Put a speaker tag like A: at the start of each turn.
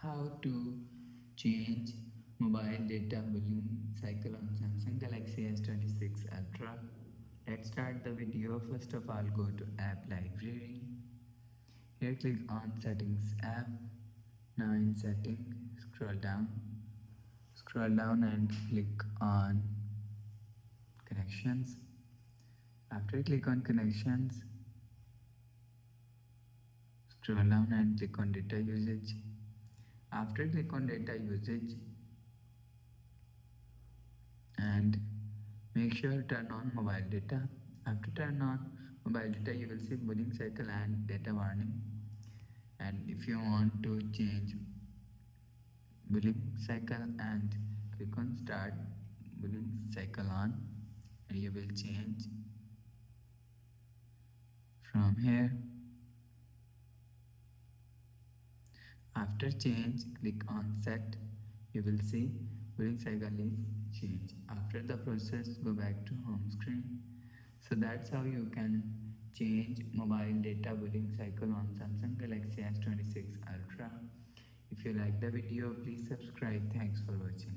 A: How to change mobile data billing cycle on Samsung Galaxy S26 Ultra. Let's start the video. First of all, go to App Library. Here click on Settings app. Now in Settings, scroll down and click on Connections. After click on Connections, scroll down and click on Data Usage. After click on Data Usage, and make sure turn on mobile data. After turn on mobile data, you will see billing cycle and data warning. And if you want to change billing cycle, and click on start billing cycle on, and you will change from here. After change, click on set. You will see billing cycle is changed. After the process, go back to home screen. So that's how you can change mobile data billing cycle on Samsung Galaxy S26 Ultra. If you like the video, please subscribe. Thanks for watching.